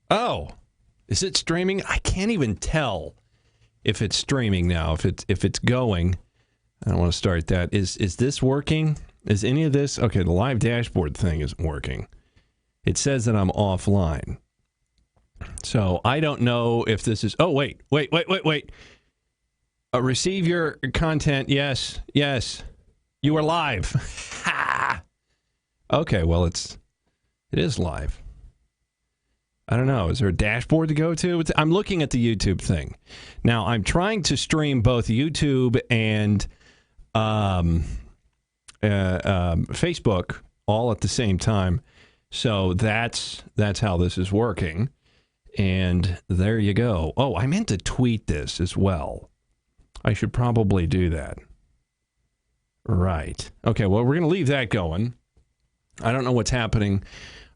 Oh, is it streaming? I can't even tell if it's streaming now. If it's going, I don't want to start that. Is this working? Is any of this okay? The live dashboard thing isn't working. It says that I'm offline. So I don't know if this is. Oh wait. Receive your content. Yes. You are live. Ha! Okay. Well, it is live. I don't know. Is there a dashboard to go to? I'm looking at the YouTube thing. Now, I'm trying to stream both YouTube and Facebook all at the same time. So that's how this is working. And there you go. Oh, I meant to tweet this as well. I should probably do that. Right. Okay, well, we're going to leave that going. I don't know what's happening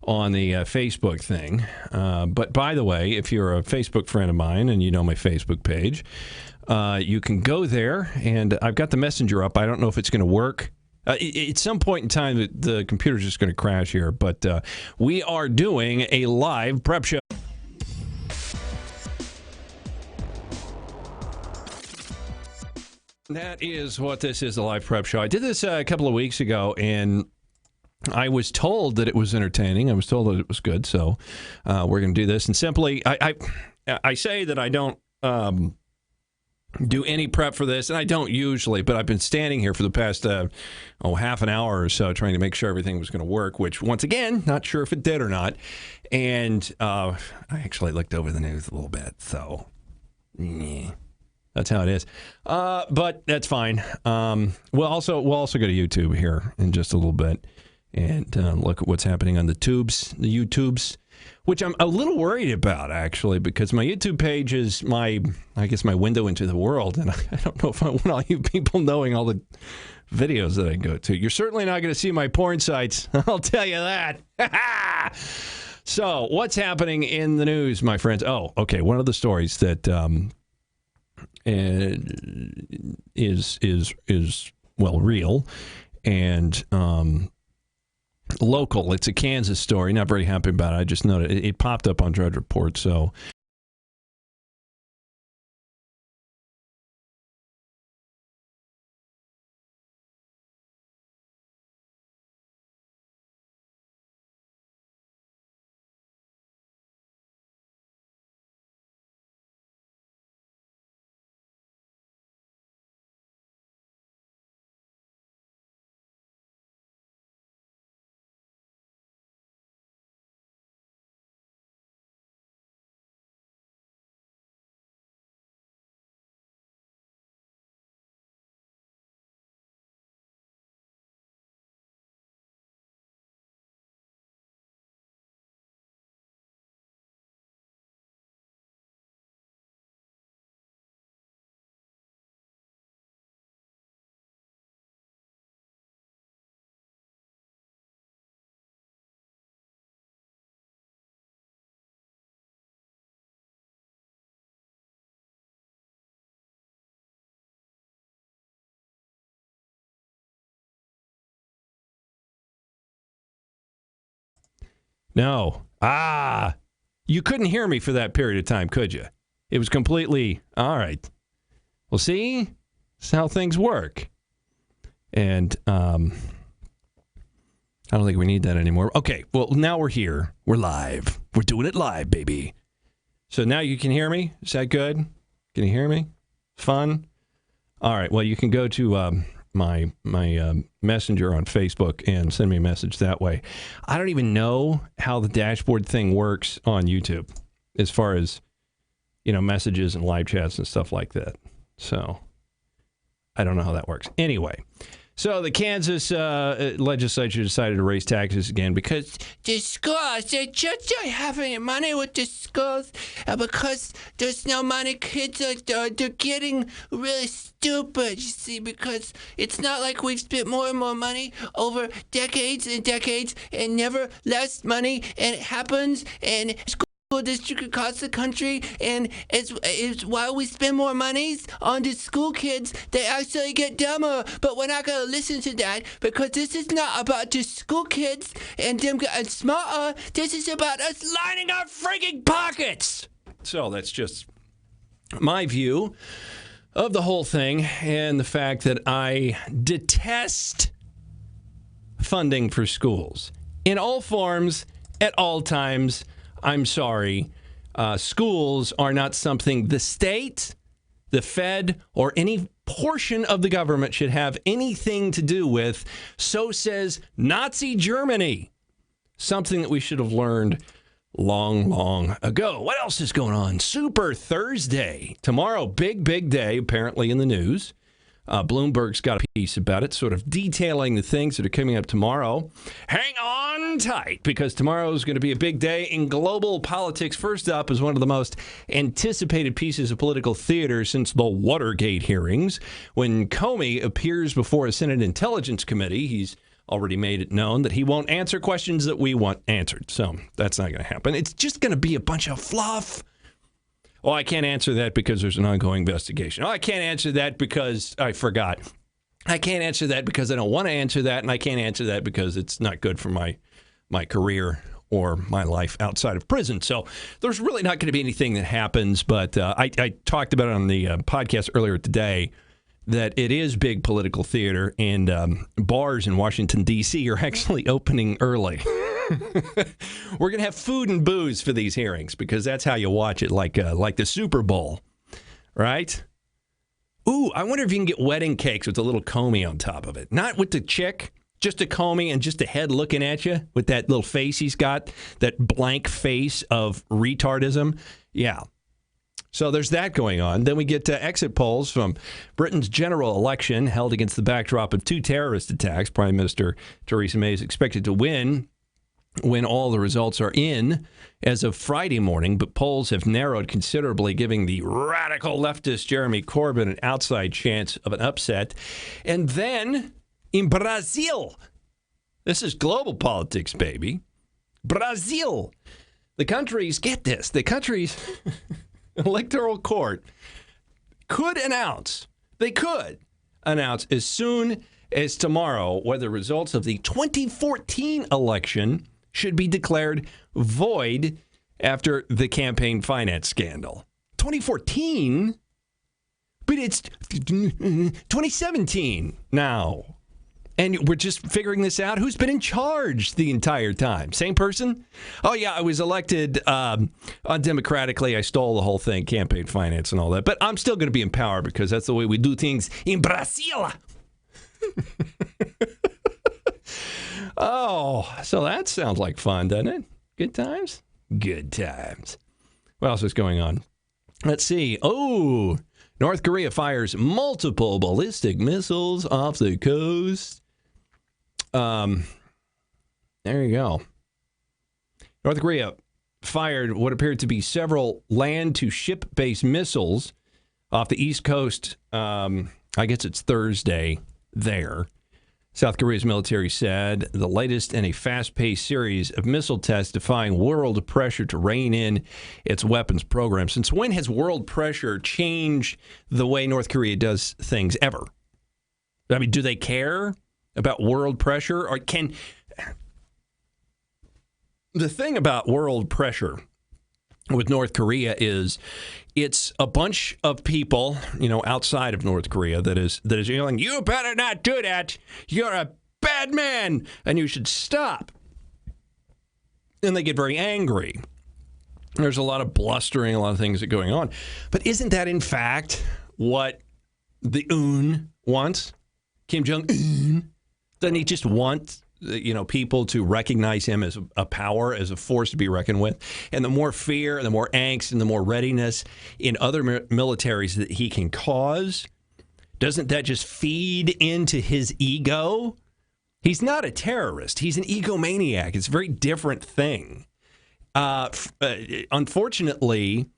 on the Facebook thing. But by the way, if you're a Facebook friend of mine and you know my Facebook page, you can go there, and I've got the messenger up. I don't know if it's going to work. At some point in time, the computer's just going to crash here. But we are doing a live prep show. That is what this is, a live prep show. I did this a couple of weeks ago, and I was told that it was entertaining. I was told that it was good, so we're going to do this. And simply, I say that I don't do any prep for this, and I don't usually, but I've been standing here for the past half an hour or so trying to make sure everything was going to work, which, once again, not sure if it did or not. And I actually looked over the news a little bit, so that's how it is. But that's fine. We'll also go to YouTube here in just a little bit and look at what's happening on the YouTubes, which I'm a little worried about, actually, because my YouTube page is my window into the world, and I don't know if I want all you people knowing all the videos that I go to. You're certainly not going to see my porn sites, I'll tell you that. So, what's happening in the news, my friends? Oh, okay, one of the stories that is real and local. It's a Kansas story. Not very happy about it. I just noted it popped up on Drudge Report. So no. You couldn't hear me for that period of time, could you? It was completely all right. Well, see, that's how things work. And I don't think we need that anymore. Okay, well, now we're here. We're live. We're doing it live, baby. So now you can hear me? Is that good? Can you hear me? Fun? All right, well, you can go to my messenger on Facebook and send me a message that way. I don't even know how the dashboard thing works on YouTube as far as, messages and live chats and stuff like that. So I don't know how that works. Anyway, so the Kansas legislature decided to raise taxes again because the schools, they just don't have any money with the schools. Because there's no money, kids they're getting really stupid, you see, because it's not like we've spent more and more money over decades and decades and never less money, and it happens, and school school district across the country, and it's while we spend more monies on the school kids, they actually get dumber. But we're not going to listen to that, because this is not about the school kids and them getting smarter. This is about us lining our freaking pockets. So that's just my view of the whole thing, and the fact that I detest funding for schools in all forms, at all times. I'm sorry. Schools are not something the state, the Fed, or any portion of the government should have anything to do with. So says Nazi Germany. Something that we should have learned long ago. What else is going on? Super Thursday. Tomorrow, big day, apparently, in the news. Bloomberg's got a piece about it, sort of detailing the things that are coming up tomorrow. Hang on tight, because tomorrow is going to be a big day in global politics. First up is one of the most anticipated pieces of political theater since the Watergate hearings. When Comey appears before a Senate Intelligence Committee, he's already made it known that he won't answer questions that we want answered. So that's not going to happen. It's just going to be a bunch of fluff. Oh, I can't answer that because there's an ongoing investigation. Oh, I can't answer that because I forgot. I can't answer that because I don't want to answer that, and I can't answer that because it's not good for my career or my life outside of prison. So there's really not going to be anything that happens, but I talked about it on the podcast earlier today that it is big political theater, and bars in Washington, D.C. are actually opening early. We're going to have food and booze for these hearings because that's how you watch it, like the Super Bowl, right? Ooh, I wonder if you can get wedding cakes with a little Comey on top of it. Not with the chick, just a Comey and just a head looking at you with that little face he's got, that blank face of retardism. Yeah. So there's that going on. Then we get exit polls from Britain's general election held against the backdrop of 2 terrorist attacks. Prime Minister Theresa May is expected to win when all the results are in as of Friday morning, but polls have narrowed considerably, giving the radical leftist Jeremy Corbyn an outside chance of an upset. And then in Brazil, this is global politics, baby. Brazil, the country's electoral court could announce as soon as tomorrow whether results of the 2014 election should be declared void after the campaign finance scandal. 2014? But it's 2017 now. And we're just figuring this out. Who's been in charge the entire time? Same person? Oh, yeah, I was elected undemocratically. I stole the whole thing, campaign finance and all that. But I'm still going to be in power because that's the way we do things in Brazil. Oh, so that sounds like fun, doesn't it? Good times? Good times. What else is going on? Let's see. Oh, North Korea fires multiple ballistic missiles off the coast. There you go. North Korea fired what appeared to be several land-to-ship-based missiles off the East Coast. I guess it's Thursday there. South Korea's military said the latest in a fast-paced series of missile tests defying world pressure to rein in its weapons program. Since when has world pressure changed the way North Korea does things ever? I mean, do they care about world pressure? Or can the thing about world pressure with North Korea is it's a bunch of people, outside of North Korea that is yelling, "You better not do that. You're a bad man and you should stop." And they get very angry. There's a lot of blustering, a lot of things that are going on. But isn't that, in fact, what the UN wants? Kim Jong-un? Doesn't he just want people to recognize him as a power, as a force to be reckoned with? And the more fear, and the more angst, and the more readiness in other militaries that he can cause, doesn't that just feed into his ego? He's not a terrorist. He's an egomaniac. It's a very different thing. Unfortunately,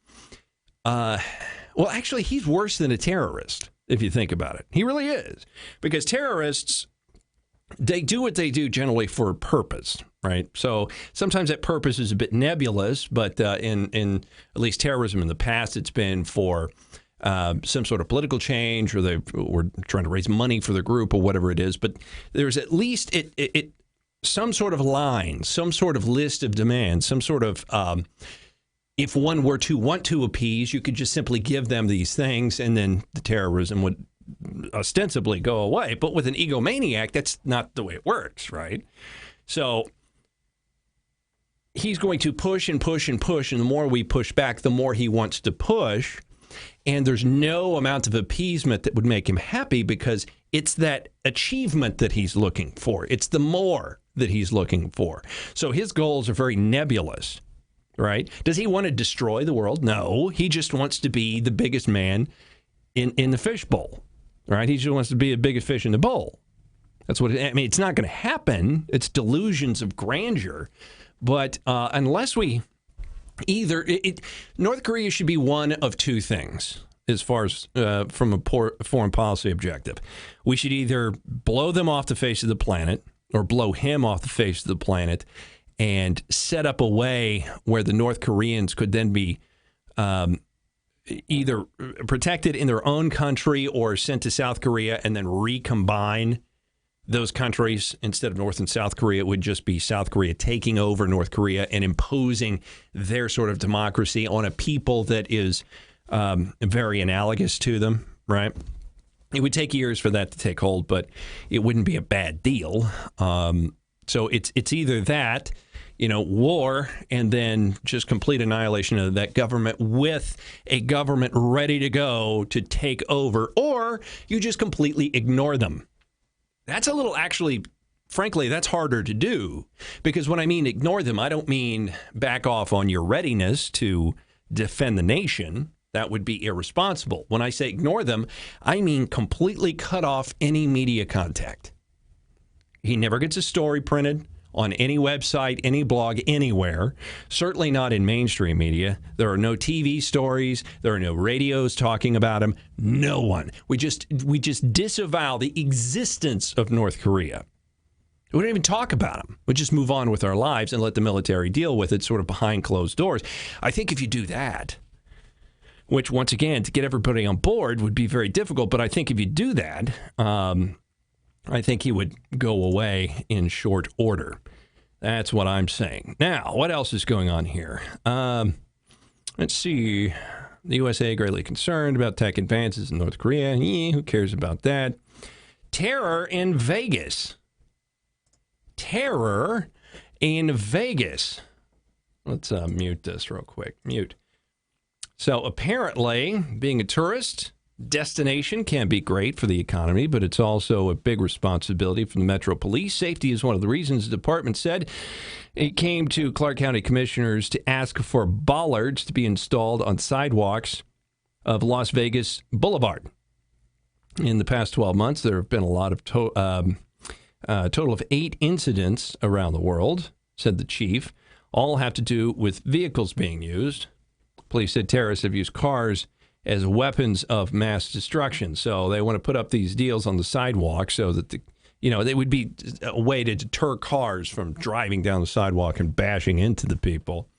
actually, he's worse than a terrorist, if you think about it. He really is. Because terrorists, they do what they do generally for a purpose. right? So sometimes that purpose is a bit nebulous, but in at least terrorism in the past, it's been for some sort of political change, or they were trying to raise money for the group, or whatever it is. But there's at least some sort of line, some sort of list of demands, some sort of if one were to want to appease, you could just simply give them these things, and then the terrorism would ostensibly go away. But with an egomaniac, that's not the way it works, right? So he's going to push and push and push, and the more we push back, the more he wants to push. And there's no amount of appeasement that would make him happy, because it's that achievement that he's looking for. It's the more that he's looking for. So his goals are very nebulous, right? Does he want to destroy the world? No. He just wants to be the biggest man in the fishbowl, right? He just wants to be the biggest fish in the bowl. That's what I mean. It's not going to happen. It's delusions of grandeur. But unless we either North Korea should be one of two things as far as from a foreign policy objective. We should either blow them off the face of the planet, or blow him off the face of the planet, and set up a way where the North Koreans could then be either protected in their own country or sent to South Korea, and then recombine those countries. Instead of North and South Korea, it would just be South Korea taking over North Korea and imposing their sort of democracy on a people that is very analogous to them, right? It would take years for that to take hold, but it wouldn't be a bad deal. So it's either that, war, and then just complete annihilation of that government with a government ready to go to take over, or you just completely ignore them. That's a little, actually, frankly, that's harder to do, because when I mean ignore them, I don't mean back off on your readiness to defend the nation. That would be irresponsible. When I say ignore them, I mean completely cut off any media contact. He never gets a story printed on any website, any blog, anywhere. Certainly not in mainstream media. There are no TV stories. There are no radios talking about him. No one. We just disavow the existence of North Korea. We don't even talk about him. We just move on with our lives and let the military deal with it, sort of behind closed doors. I think if you do that, which, once again, to get everybody on board would be very difficult, but I think if you do that, I think he would go away in short order. That's what I'm saying. Now, what else is going on here? Let's see. The USA greatly concerned about tech advances in North Korea. Who cares about that? Terror in Vegas. Terror in Vegas. Let's mute this real quick. Mute. So apparently, being a tourist destination can be great for the economy, but it's also a big responsibility for the Metro Police. Safety is one of the reasons the department said it came to Clark County commissioners to ask for bollards to be installed on sidewalks of Las Vegas Boulevard. In the past 12 months, there have been a lot of total of 8 incidents around the world, said the chief. All have to do with vehicles being used. Police said terrorists have used cars as weapons of mass destruction. So they want to put up these deals on the sidewalk so that they would be a way to deter cars from driving down the sidewalk and bashing into the people.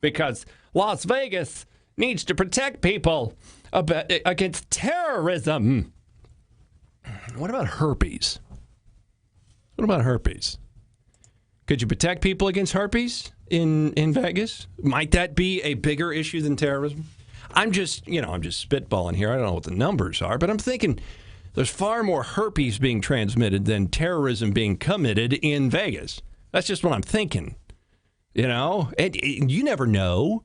Because Las Vegas needs to protect people against terrorism. What about herpes? What about herpes? Could you protect people against herpes in Vegas? Might that be a bigger issue than terrorism? I'm just spitballing here. I don't know what the numbers are, but I'm thinking there's far more herpes being transmitted than terrorism being committed in Vegas. That's just what I'm thinking. And you never know.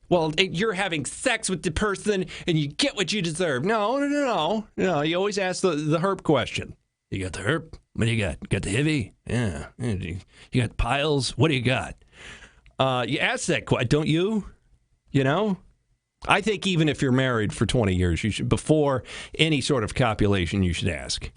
Well, you're having sex with the person and you get what you deserve. No. You always ask the herp question. You got the herp? What do you got? You got the HIV? Yeah. You got piles? What do you got? You ask that question, don't you? I think even if you're married for 20 years, you should, before any sort of copulation, you should ask.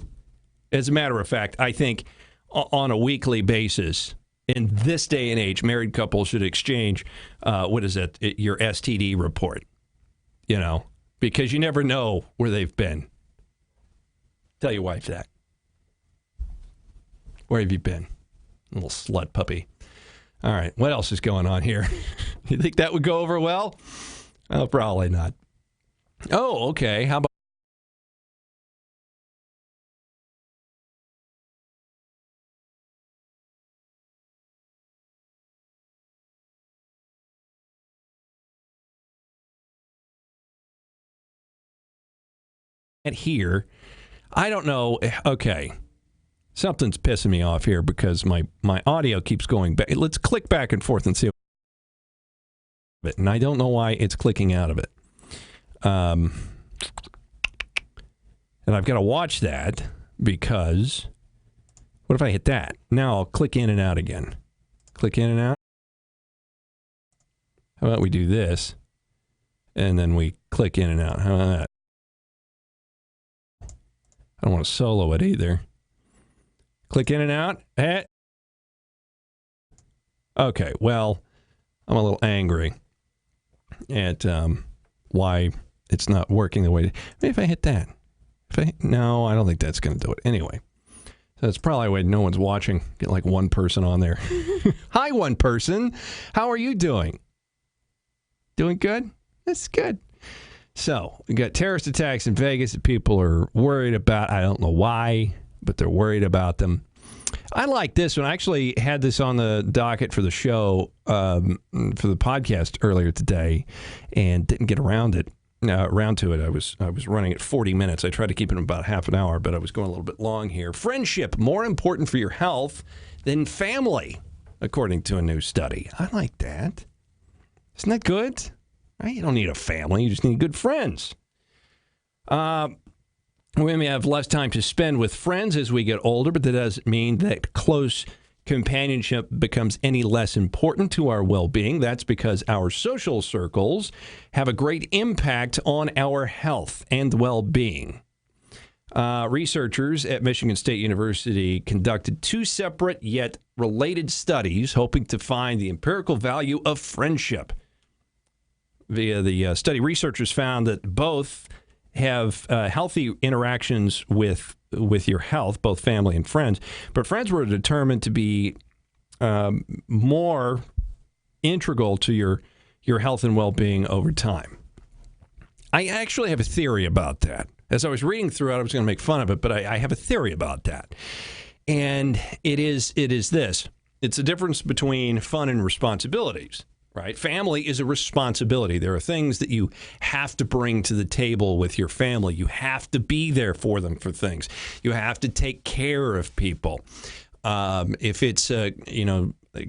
As a matter of fact, I think on a weekly basis, in this day and age, married couples should exchange, your STD report, because you never know where they've been. Tell your wife that. Where have you been? Little slut puppy. All right, what else is going on here? You think that would go over well? Oh, probably not. Oh, okay. How about here? I don't know. Okay. Something's pissing me off here because my audio keeps going back. Let's click back and forth and see. And I don't know why it's clicking out of it. And I've got to watch that because what if I hit that? Now I'll click in and out again. Click in and out. How about we do this? And then we click in and out. How about that? I don't want to solo it either. Click in and out. Okay, well, I'm a little angry at why it's not working the way. Maybe if I hit that. No, I don't think that's going to do it. Anyway, so that's probably why no one's watching. Get like one person on there. Hi, one person. How are you doing? Doing good? That's good. So, we got terrorist attacks in Vegas that people are worried about. I don't know why, but they're worried about them. I like this one. I actually had this on the docket for the show, for the podcast earlier today, and didn't get around to it. I was running at 40 minutes. I tried to keep it about half an hour, but I was going a little bit long here. Friendship, more important for your health than family, according to a new study. I like that. Isn't that good? Right? You don't need a family. You just need good friends. We may have less time to spend with friends as we get older, but that doesn't mean that close companionship becomes any less important to our well-being. That's because our social circles have a great impact on our health and well-being. Researchers at Michigan State University conducted two separate yet related studies hoping to find the empirical value of friendship. Via the study, researchers found that both have healthy interactions with your health, both family and friends. But friends were determined to be more integral to your health and well-being over time. I actually have a theory about that. As I was reading through it, I was going to make fun of it, but I have a theory about that. And it is this. It's the difference between fun and responsibilities. Right? Family is a responsibility. There are things that you have to bring to the table with your family. You have to be there for them for things. You have to take care of people. If it's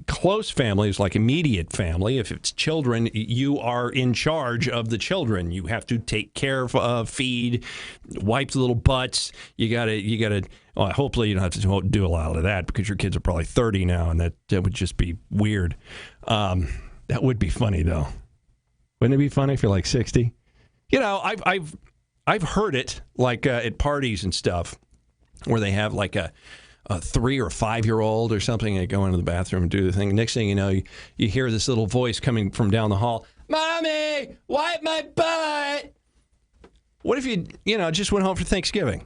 close families, like immediate family, if it's children, you are in charge of the children. You have to take care of, feed, wipe the little butts. You gotta. Well, hopefully you don't have to do a lot of that because your kids are probably 30 now, and that would just be weird. That would be funny, though. Wouldn't it be funny if you're like 60? You know, I've heard it like at parties and stuff where they have like a 3 or 5 year old or something, and they go into the bathroom and do the thing. Next thing you know, you hear this little voice coming from down the hall. Mommy, wipe my butt. What if you just went home for Thanksgiving?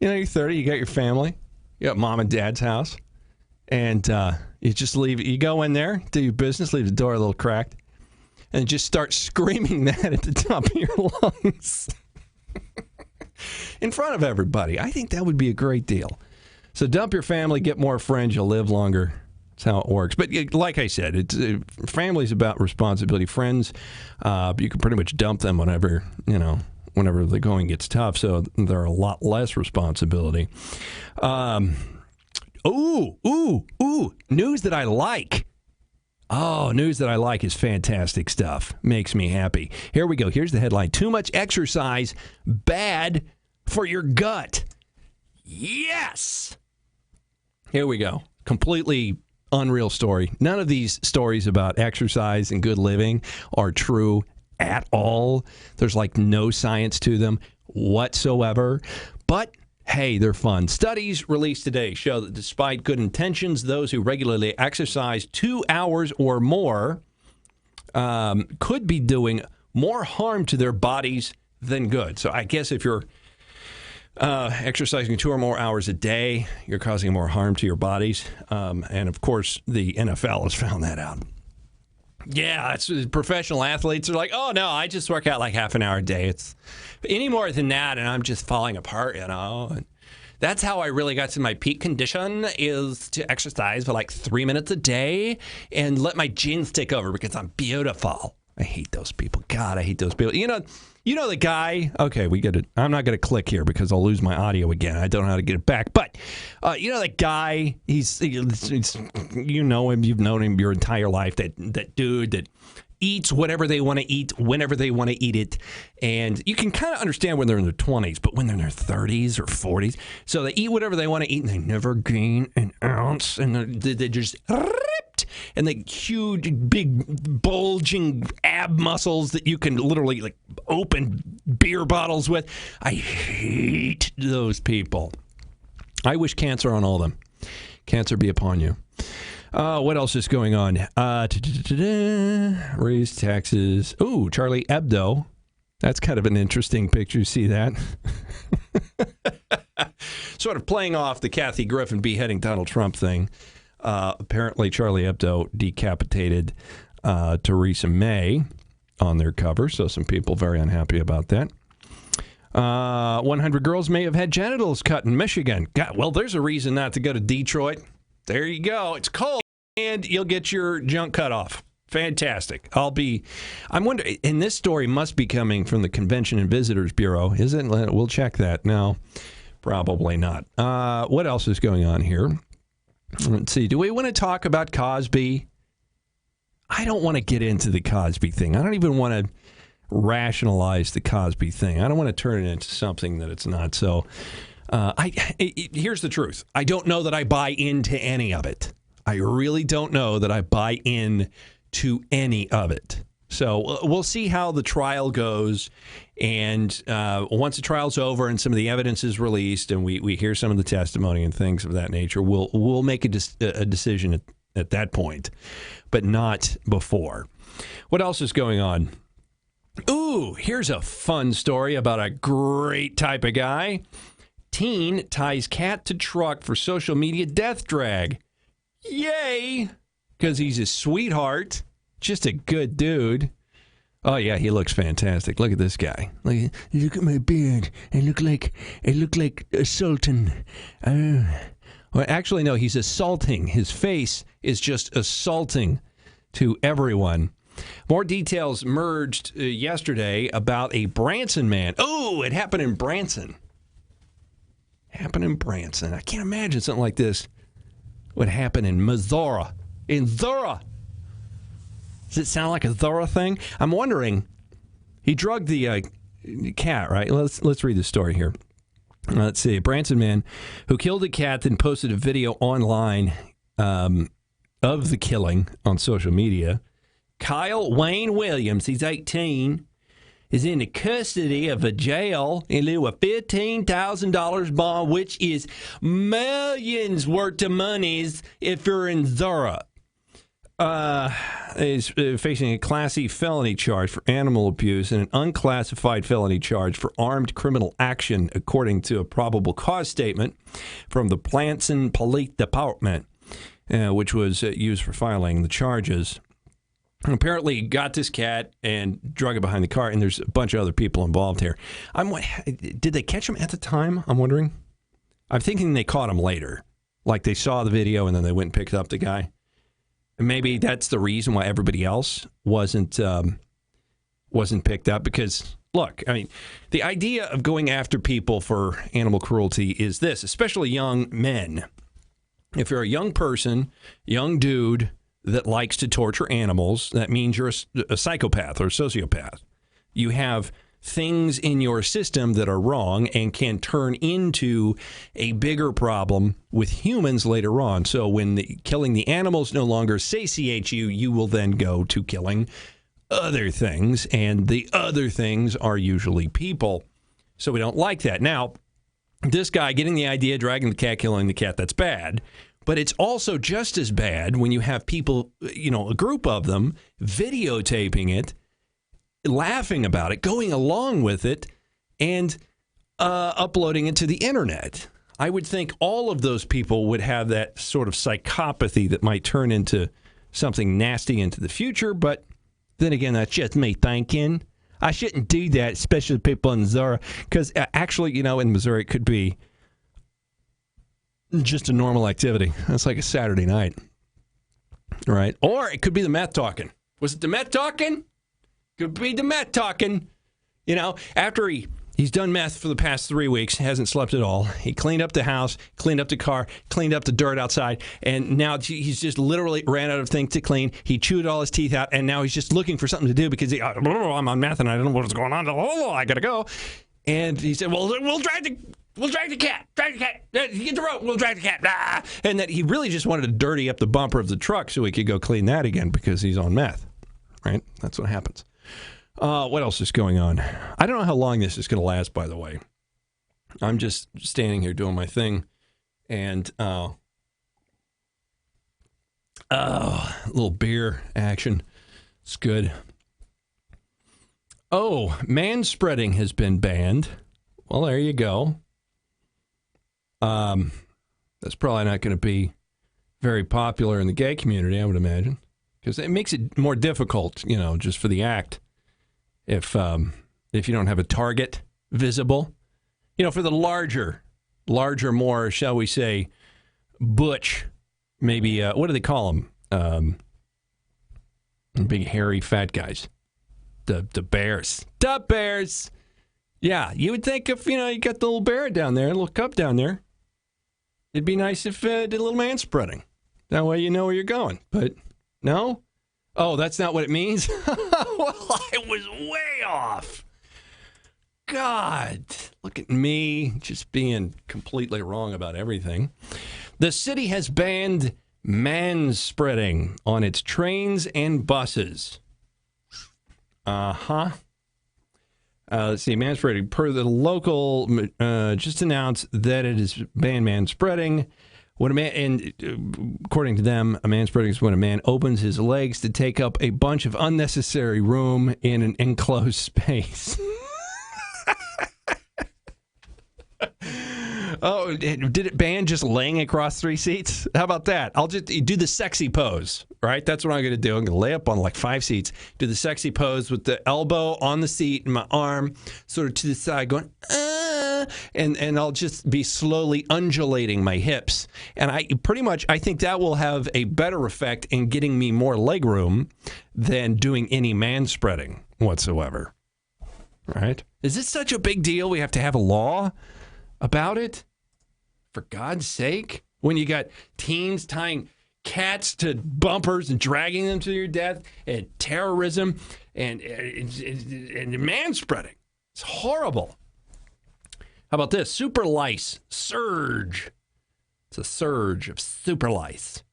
You're 30, you got your family, you got mom and dad's house. And you just leave. You go in there, do your business, leave the door a little cracked, and just start screaming that at the top of your lungs in front of everybody. I think that would be a great deal. So dump your family, get more friends, you'll live longer. That's how it works. But like I said, family's about responsibility. Friends, you can pretty much dump them whenever the going gets tough. So they're a lot less responsibility. Ooh, news that I like. Oh, news that I like is fantastic stuff. Makes me happy. Here we go. Here's the headline. Too much exercise, bad for your gut. Yes! Here we go. Completely unreal story. None of these stories about exercise and good living are true at all. There's like no science to them whatsoever. But hey, they're fun. Studies released today show that despite good intentions, those who regularly exercise 2 hours or more could be doing more harm to their bodies than good. So I guess if you're Exercising 2 or more hours a day, you're causing more harm to your bodies. And, of course, the NFL has found that out. Yeah, it's professional athletes are like, oh, no, I just work out like half an hour a day. It's any more than that, and I'm just falling apart, And that's how I really got to my peak condition, is to exercise for like 3 minutes a day and let my genes take over because I'm beautiful. I hate those people. God, I hate those people. You know the guy. Okay, we get it. I'm not going to click here because I'll lose my audio again. I don't know how to get it back. But that guy. He's you know him. You've known him your entire life. That dude that eats whatever they want to eat whenever they want to eat it. And you can kind of understand when they're in their 20s, but when they're in their 30s or 40s, so they eat whatever they want to eat and they never gain an ounce, and they just ripped, and the huge, big, bulging ab muscles that you can literally like open beer bottles with. I hate those people. I wish cancer on all of them. Cancer be upon you. What else is going on? Raise taxes. Ooh, Charlie Hebdo. That's kind of an interesting picture. You see that? Sort of playing off the Kathy Griffin beheading Donald Trump thing. Apparently, Charlie Hebdo decapitated Theresa May on their cover, so some people very unhappy about that. 100 girls may have had genitals cut in Michigan. God, well, there's a reason not to go to Detroit. There you go. It's cold, and you'll get your junk cut off. Fantastic. I'm wondering, and this story must be coming from the Convention and Visitors Bureau, is it? We'll check that. No, probably not. What else is going on here? Let's see. Do we want to talk about Cosby? I don't want to get into the Cosby thing. I don't even want to rationalize the Cosby thing. I don't want to turn it into something that it's not. So here's the truth. I don't know that I buy into any of it. I really don't know that I buy in to any of it. So we'll see how the trial goes. And once the trial's over and some of the evidence is released and we hear some of the testimony and things of that nature, we'll make a decision at that point, but not before. What else is going on? Ooh, here's a fun story about a great type of guy. Teen ties cat to truck for social media death drag. Yay! Because he's a sweetheart. Just a good dude. Oh, yeah, he looks fantastic. Look at this guy. Look at my beard. I look like a sultan. Well, actually, no, he's assaulting. His face is just assaulting to everyone. More details merged yesterday about a Branson man. Oh, it happened in Branson. I can't imagine something like this would happen in Missouri. In Zora. Does it sound like a Zora thing? I'm wondering. He drugged the cat, right? Let's read the story here. Let's see. A Branson man who killed a cat then posted a video online of the killing on social media. Kyle Wayne Williams, he's 18, is in the custody of a jail in lieu of $15,000 bond, which is millions worth of monies if you're in Zora. Is facing a Class E felony charge for animal abuse and an unclassified felony charge for armed criminal action, according to a probable cause statement from the Branson Police Department, which was used for filing the charges. Apparently, got this cat and drug it behind the car, and there's a bunch of other people involved here. Did they catch him at the time? I'm wondering. I'm thinking they caught him later, like they saw the video and then they went and picked up the guy. And maybe that's the reason why everybody else wasn't picked up. Because look, I mean, the idea of going after people for animal cruelty is this, especially young men. If you're a young person, young dude that likes to torture animals, that means you're a psychopath or a sociopath. You have things in your system that are wrong and can turn into a bigger problem with humans later on. So when killing the animals no longer satiates you, you will then go to killing other things, and the other things are usually people. So we don't like that. Now, this guy getting the idea, dragging the cat, killing the cat, that's bad. But it's also just as bad when you have people, a group of them, videotaping it, laughing about it, going along with it, and uploading it to the internet. I would think all of those people would have that sort of psychopathy that might turn into something nasty into the future, but then again, that's just me thinking. I shouldn't do that, especially people in Missouri, because actually, in Missouri, it could be just a normal activity. It's like a Saturday night, right? Or it could be the meth talking. Was it the meth talking? Could be the meth talking. After he's done meth for the past 3 weeks, hasn't slept at all. He cleaned up the house, cleaned up the car, cleaned up the dirt outside, and now he's just literally ran out of things to clean. He chewed all his teeth out, and now he's just looking for something to do because I'm on meth and I don't know what's going on. I gotta go. And he said, "Well, we'll drag the cat. Drag the cat. Get the rope. We'll drag the cat." Ah! And that he really just wanted to dirty up the bumper of the truck so he could go clean that again because he's on meth. Right? That's what happens. What else is going on? I don't know how long this is going to last, by the way. I'm just standing here doing my thing, and a little beer action. It's good. Oh, manspreading has been banned. Well, there you go. That's probably not going to be very popular in the gay community, I would imagine, because it makes it more difficult, just for the act. If you don't have a target visible, for the larger, more, shall we say, butch, maybe, what do they call them? Big, hairy, fat guys. The bears. The bears! Yeah, you would think if, you got the little bear down there, a little cub down there, it'd be nice if it did a little man spreading. That way you know where you're going. But, no? Oh, that's not what it means? Well, I was way off. God, look at me just being completely wrong about everything. The city has banned manspreading on its trains and buses. Let's see, manspreading. Per the local, just announced that it is banned manspreading. When a man, and according to them, a manspreading is when a man opens his legs to take up a bunch of unnecessary room in an enclosed space. Oh, did it ban just laying across 3 seats? How about that? I'll just do the sexy pose, right? That's what I'm going to do. I'm going to lay up on like 5 seats, do the sexy pose with the elbow on the seat and my arm sort of to the side going, and I'll just be slowly undulating my hips. And I think that will have a better effect in getting me more leg room than doing any manspreading whatsoever. Right? Is this such a big deal? We have to have a law about it? For God's sake. When you got teens tying cats to bumpers and dragging them to your death, and terrorism and manspreading. It's horrible. How about this? Super lice. Surge. It's a surge of super lice.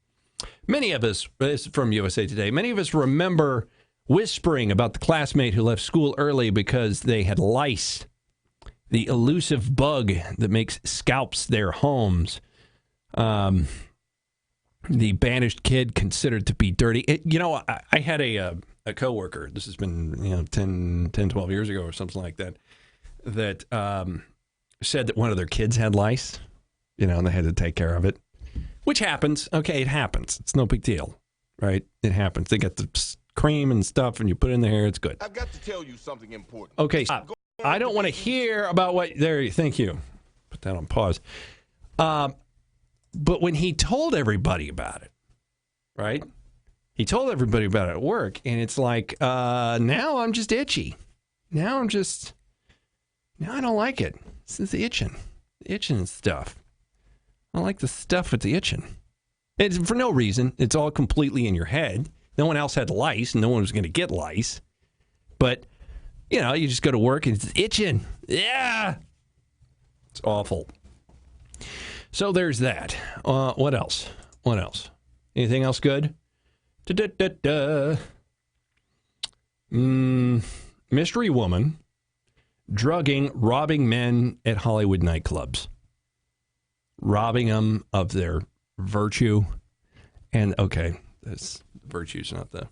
Many of us, this is from USA Today, many of us remember whispering about the classmate who left school early because they had lice. The elusive bug that makes scalps their homes. The banished kid considered to be dirty. I had a coworker. This has been 10, 12 years ago or something like that. That said that one of their kids had lice. And they had to take care of it, which happens. Okay, it happens. It's no big deal, right? It happens. They get the cream and stuff, and you put it in the hair. It's good. I've got to tell you something important. Okay, stop. I don't want to hear about what... There, thank you. Put that on pause. But when he told everybody about it, right? He told everybody about it at work, and it's like, now I'm just itchy. Now I don't like it. This is the itching. The itching and stuff. I don't like the stuff with the itching. It's for no reason. It's all completely in your head. No one else had lice, and no one was going to get lice. But... you just go to work and it's itching. Yeah. It's awful. So there's that. What else? Anything else good? Mystery woman robbing men at Hollywood nightclubs. Robbing them of their virtue. And, okay, virtue's not the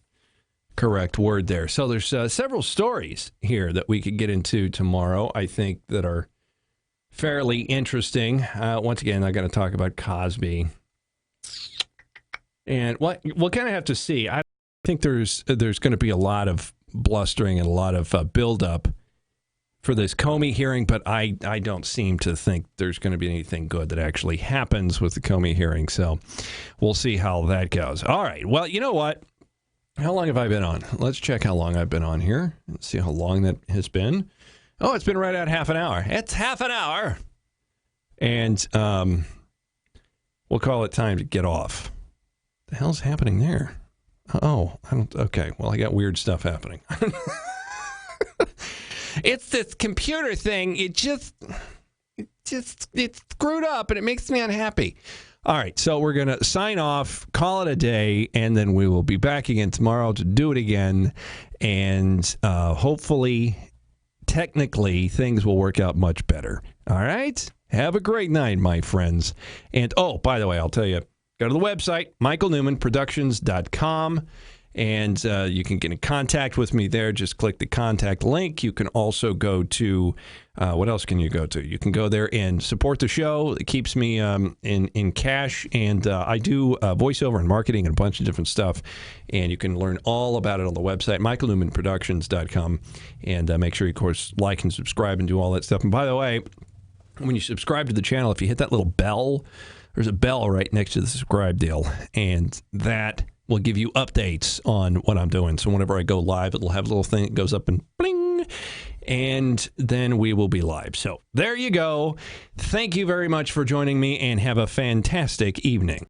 correct word there. So there's several stories here that we could get into tomorrow, I think, that are fairly interesting. Once again, I got to talk about Cosby. And we'll kind of have to see. I think there's going to be a lot of blustering and a lot of buildup for this Comey hearing, but I don't seem to think there's going to be anything good that actually happens with the Comey hearing. So we'll see how that goes. All right. Well, you know what? How long have I been on? Let's check how long I've been on here. Let's see how long that has been. Oh, it's been right at half an hour. It's half an hour. And we'll call it time to get off. The hell's happening there? Oh, I don't. Okay. Well, I got weird stuff happening. It's this computer thing. It's screwed up and it makes me unhappy. All right, so we're going to sign off, call it a day, and then we will be back again tomorrow to do it again. And hopefully, technically, things will work out much better. All right? Have a great night, my friends. And, oh, by the way, I'll tell you, go to the website, michaelnewmanproductions.com. And you can get in contact with me there. Just click the contact link. You can also go to, what else can you go to? You can go there and support the show. It keeps me in cash. And I do voiceover and marketing and a bunch of different stuff. And you can learn all about it on the website, michaelnewmanproductions.com. And make sure you, of course, like and subscribe and do all that stuff. And by the way, when you subscribe to the channel, if you hit that little bell, there's a bell right next to the subscribe deal. And that will give you updates on what I'm doing. So whenever I go live, it'll have a little thing that goes up and bling, and then we will be live. So there you go. Thank you very much for joining me, and have a fantastic evening.